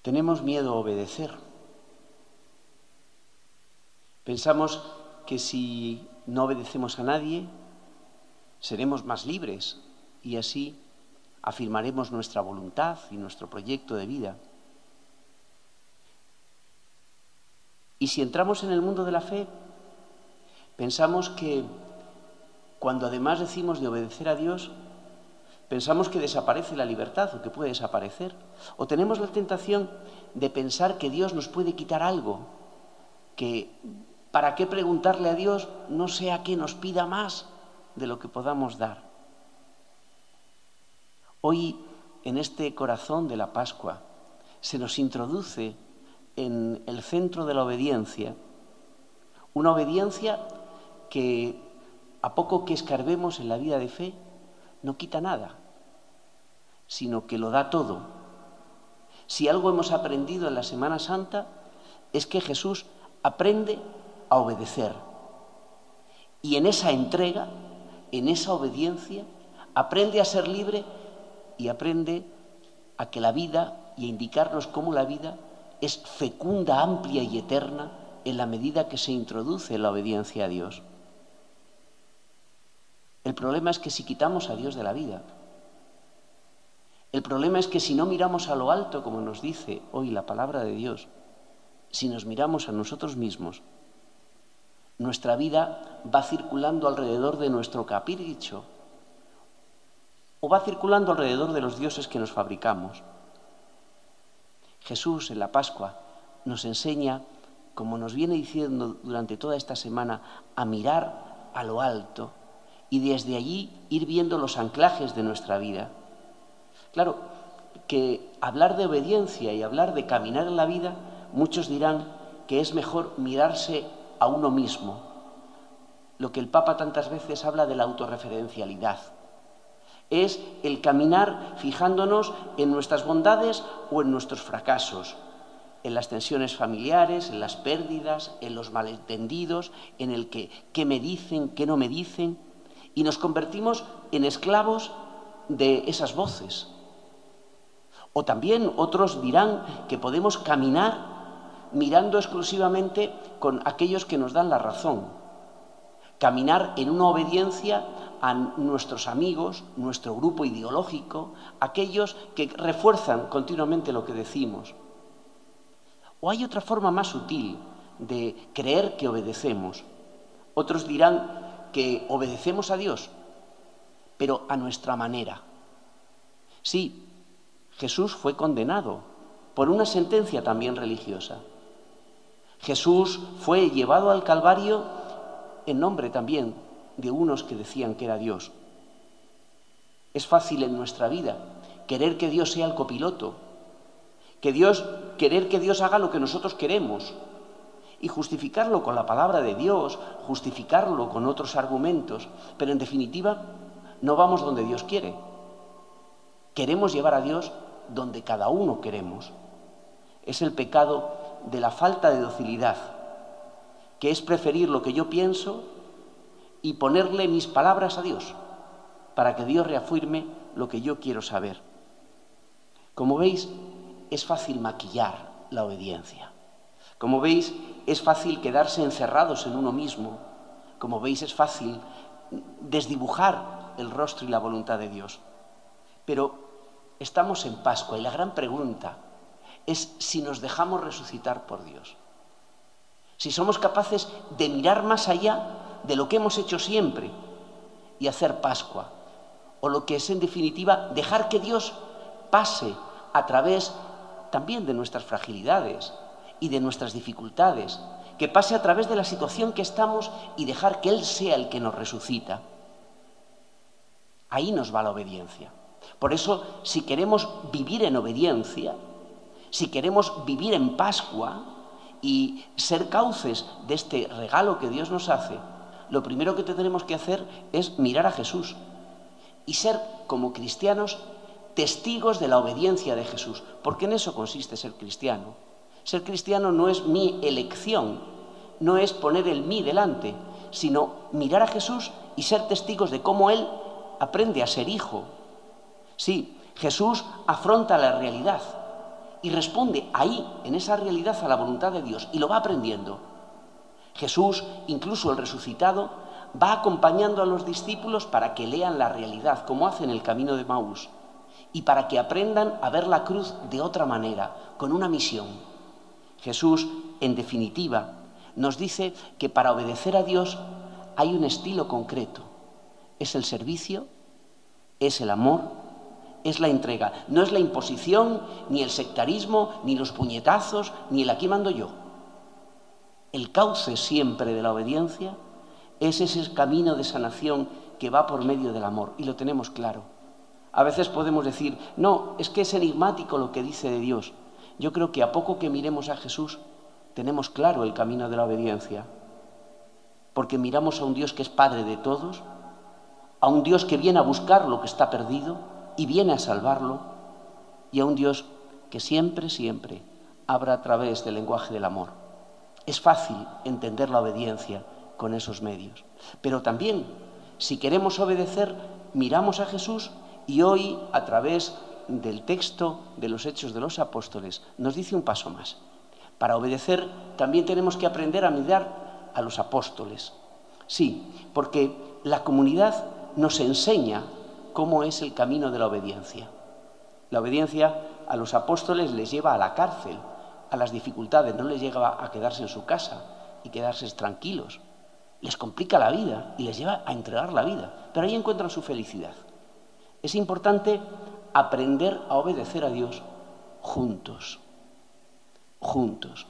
Tenemos miedo a obedecer. Pensamos que si no obedecemos a nadie, seremos más libres y así afirmaremos nuestra voluntad y nuestro proyecto de vida. Y si entramos en el mundo de la fe, pensamos que cuando además decimos de obedecer a Dios, pensamos que desaparece la libertad o que puede desaparecer. O tenemos la tentación de pensar que Dios nos puede quitar algo, que ¿para qué preguntarle a Dios? No sea que nos pida más de lo que podamos dar. Hoy, en este corazón de la Pascua, se nos introduce en el centro de la obediencia, una obediencia que, a poco que escarbemos en la vida de fe, no quita nada, sino que lo da todo. Si algo hemos aprendido en la Semana Santa, es que Jesús aprende a obedecer. Y en esa entrega, en esa obediencia, aprende a ser libre y aprende a que la vida y a indicarnos cómo la vida es fecunda, amplia y eterna en la medida que se introduce la obediencia a Dios. El problema es que si quitamos a Dios de la vida, el problema es que si no miramos a lo alto, como nos dice hoy la palabra de Dios, si nos miramos a nosotros mismos, nuestra vida va circulando alrededor de nuestro capricho o va circulando alrededor de los dioses que nos fabricamos. Jesús en la Pascua nos enseña, como nos viene diciendo durante toda esta semana, a mirar a lo alto y desde allí ir viendo los anclajes de nuestra vida. Claro, que hablar de obediencia y hablar de caminar en la vida, muchos dirán que es mejor mirarse a uno mismo. Lo que el Papa tantas veces habla de la autorreferencialidad. Es el caminar fijándonos en nuestras bondades o en nuestros fracasos, en las tensiones familiares, en las pérdidas, en los malentendidos, en el qué me dicen, qué no me dicen, y nos convertimos en esclavos de esas voces. O también otros dirán que podemos caminar mirando exclusivamente con aquellos que nos dan la razón, caminar en una obediencia a nuestros amigos, nuestro grupo ideológico, aquellos que refuerzan continuamente lo que decimos. O hay otra forma más sutil de creer que obedecemos. Otros dirán que obedecemos a Dios, pero a nuestra manera. Sí, Jesús fue condenado por una sentencia también religiosa. Jesús fue llevado al Calvario en nombre también de unos que decían que era Dios. Es fácil en nuestra vida querer que Dios sea el copiloto, querer que Dios haga lo que nosotros queremos y justificarlo con la palabra de Dios, justificarlo con otros argumentos, pero en definitiva no vamos donde Dios quiere. Queremos llevar a Dios donde cada uno queremos. Es el pecado de la falta de docilidad, que es preferir lo que yo pienso y ponerle mis palabras a Dios, para que Dios reafirme lo que yo quiero saber. Como veis, es fácil maquillar la obediencia. Como veis, es fácil quedarse encerrados en uno mismo. Como veis, es fácil desdibujar el rostro y la voluntad de Dios. Pero estamos en Pascua y la gran pregunta es si nos dejamos resucitar por Dios. Si somos capaces de mirar más allá de lo que hemos hecho siempre y hacer Pascua. O lo que es, en definitiva, dejar que Dios pase a través también de nuestras fragilidades y de nuestras dificultades, que pase a través de la situación que estamos y dejar que Él sea el que nos resucita. Ahí nos va la obediencia. Por eso, si queremos vivir en obediencia, si queremos vivir en Pascua y ser cauces de este regalo que Dios nos hace, lo primero que tendremos que hacer es mirar a Jesús y ser, como cristianos, testigos de la obediencia de Jesús, porque en eso consiste ser cristiano. Ser cristiano no es mi elección, no es poner el mí delante, sino mirar a Jesús y ser testigos de cómo Él aprende a ser hijo. Sí, Jesús afronta la realidad y responde ahí, en esa realidad, a la voluntad de Dios y lo va aprendiendo. Jesús, incluso el resucitado, va acompañando a los discípulos para que lean la realidad, como hace en el camino de Maús, y para que aprendan a ver la cruz de otra manera, con una misión. Jesús, en definitiva, nos dice que para obedecer a Dios hay un estilo concreto. Es el servicio, es el amor, es la entrega. No es la imposición, ni el sectarismo, ni los puñetazos, ni el aquí mando yo. El cauce siempre de la obediencia es ese camino de sanación que va por medio del amor, y lo tenemos claro. A veces podemos decir, no, es que es enigmático lo que dice de Dios. Yo creo que a poco que miremos a Jesús, tenemos claro el camino de la obediencia, porque miramos a un Dios que es Padre de todos, a un Dios que viene a buscar lo que está perdido y viene a salvarlo, y a un Dios que siempre, siempre habla a través del lenguaje del amor. Es fácil entender la obediencia con esos medios, pero también, si queremos obedecer, miramos a Jesús y hoy, a través del texto de los Hechos de los Apóstoles, nos dice un paso más. Para obedecer también tenemos que aprender a mirar a los apóstoles. Sí, porque la comunidad nos enseña cómo es el camino de la obediencia. La obediencia a los apóstoles les lleva a la cárcel, a las dificultades, no les lleva a quedarse en su casa y quedarse tranquilos. Les complica la vida y les lleva a entregar la vida, pero ahí encuentran su felicidad. Es importante aprender a obedecer a Dios juntos. Juntos.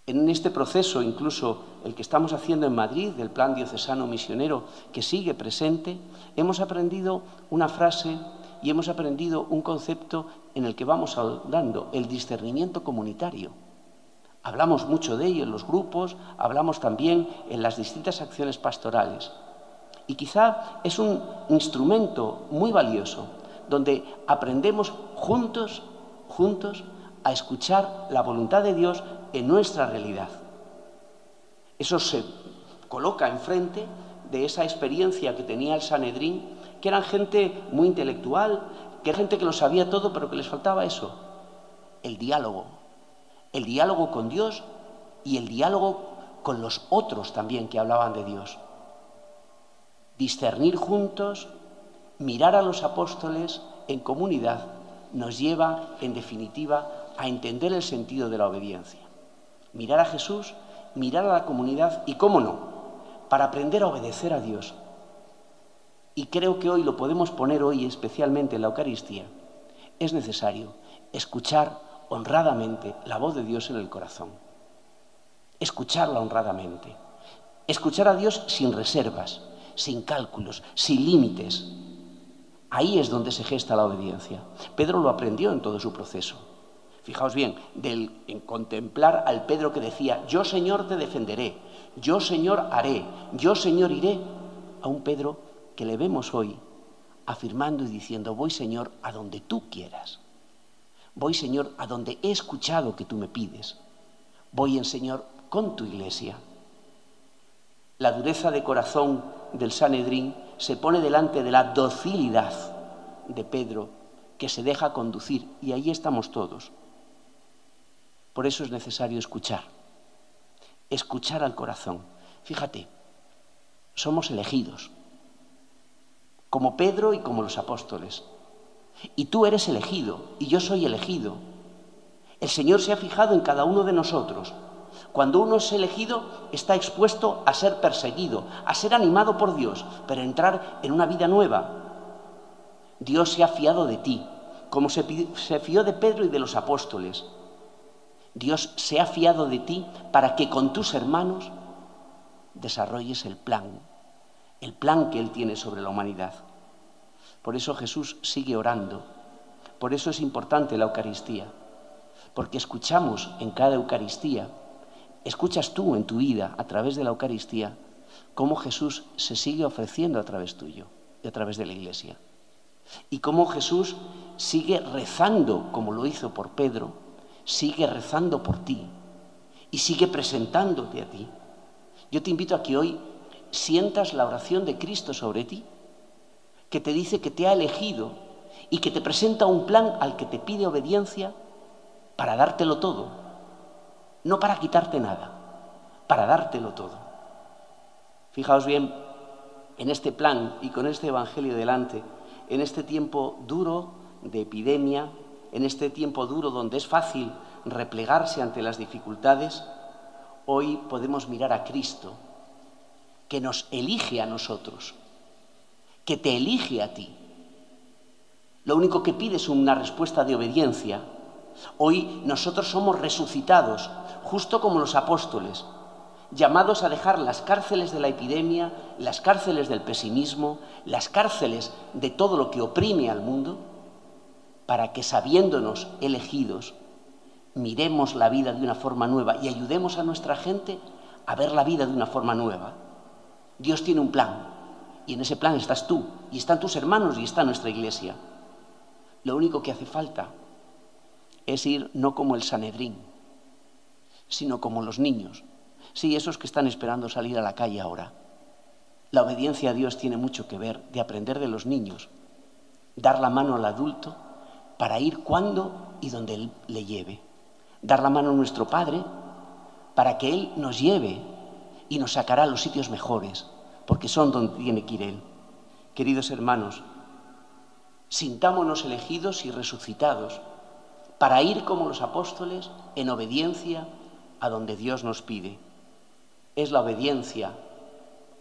En este proceso, incluso el que estamos haciendo en Madrid, del Plan Diocesano Misionero, que sigue presente, hemos aprendido una frase y hemos aprendido un concepto en el que vamos hablando, el discernimiento comunitario. Hablamos mucho de ello en los grupos, hablamos también en las distintas acciones pastorales. Y quizá es un instrumento muy valioso, donde aprendemos juntos, a escuchar la voluntad de Dios en nuestra realidad. Eso se coloca enfrente de esa experiencia que tenía el Sanedrín, que eran gente muy intelectual, que era gente que lo sabía todo, pero que les faltaba eso, el diálogo con Dios y el diálogo con los otros también que hablaban de Dios. Discernir juntos, mirar a los apóstoles en comunidad, nos lleva, en definitiva, a entender el sentido de la obediencia. Mirar a Jesús, mirar a la comunidad y, cómo no, para aprender a obedecer a Dios. Y creo que hoy lo podemos poner hoy especialmente en la Eucaristía. Es necesario escuchar honradamente la voz de Dios en el corazón. Escucharla honradamente. Escuchar a Dios sin reservas, sin cálculos, sin límites. Ahí es donde se gesta la obediencia. Pedro lo aprendió en todo su proceso. Fijaos bien, en contemplar al Pedro que decía, yo Señor te defenderé, yo Señor haré, yo Señor iré, a un Pedro que le vemos hoy afirmando y diciendo, voy Señor a donde tú quieras, voy Señor a donde he escuchado que tú me pides, voy Señor con tu iglesia. La dureza de corazón del Sanedrín se pone delante de la docilidad de Pedro, que se deja conducir, y ahí estamos todos. Por eso es necesario escuchar al corazón. Fíjate, somos elegidos, como Pedro y como los apóstoles. Y tú eres elegido, y yo soy elegido. El Señor se ha fijado en cada uno de nosotros. Cuando uno es elegido, está expuesto a ser perseguido, a ser animado por Dios, pero a entrar en una vida nueva. Dios se ha fiado de ti, como se fió de Pedro y de los apóstoles. Dios se ha fiado de ti para que con tus hermanos desarrolles el plan que Él tiene sobre la humanidad. Por eso Jesús sigue orando. Por eso es importante la Eucaristía, porque escuchamos en cada Eucaristía. Escuchas tú en tu vida, a través de la Eucaristía, cómo Jesús se sigue ofreciendo a través tuyo y a través de la Iglesia. Y cómo Jesús sigue rezando, como lo hizo por Pedro, sigue rezando por ti y sigue presentándote a ti. Yo te invito a que hoy sientas la oración de Cristo sobre ti, que te dice que te ha elegido y que te presenta un plan al que te pide obediencia para dártelo todo, no para quitarte nada, para dártelo todo. Fijaos bien en este plan y con este Evangelio delante, en este tiempo duro de epidemia, en este tiempo duro donde es fácil replegarse ante las dificultades, hoy podemos mirar a Cristo, que nos elige a nosotros, que te elige a ti. Lo único que pide es una respuesta de obediencia. Hoy nosotros somos resucitados, justo como los apóstoles, llamados a dejar las cárceles de la epidemia, las cárceles del pesimismo, las cárceles de todo lo que oprime al mundo, para que, sabiéndonos elegidos, miremos la vida de una forma nueva y ayudemos a nuestra gente a ver la vida de una forma nueva. Dios tiene un plan, y en ese plan estás tú, y están tus hermanos, y está nuestra Iglesia. Lo único que hace falta es ir no como el Sanedrín, sino como los niños. Sí, esos que están esperando salir a la calle ahora. La obediencia a Dios tiene mucho que ver de aprender de los niños, dar la mano al adulto para ir cuando y donde Él le lleve. Dar la mano a nuestro Padre para que Él nos lleve y nos sacará a los sitios mejores, porque son donde tiene que ir Él. Queridos hermanos, sintámonos elegidos y resucitados para ir como los apóstoles en obediencia a donde Dios nos pide. Es la obediencia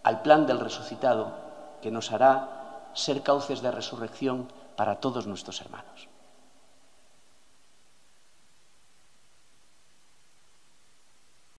al plan del resucitado que nos hará ser cauces de resurrección para todos nuestros hermanos.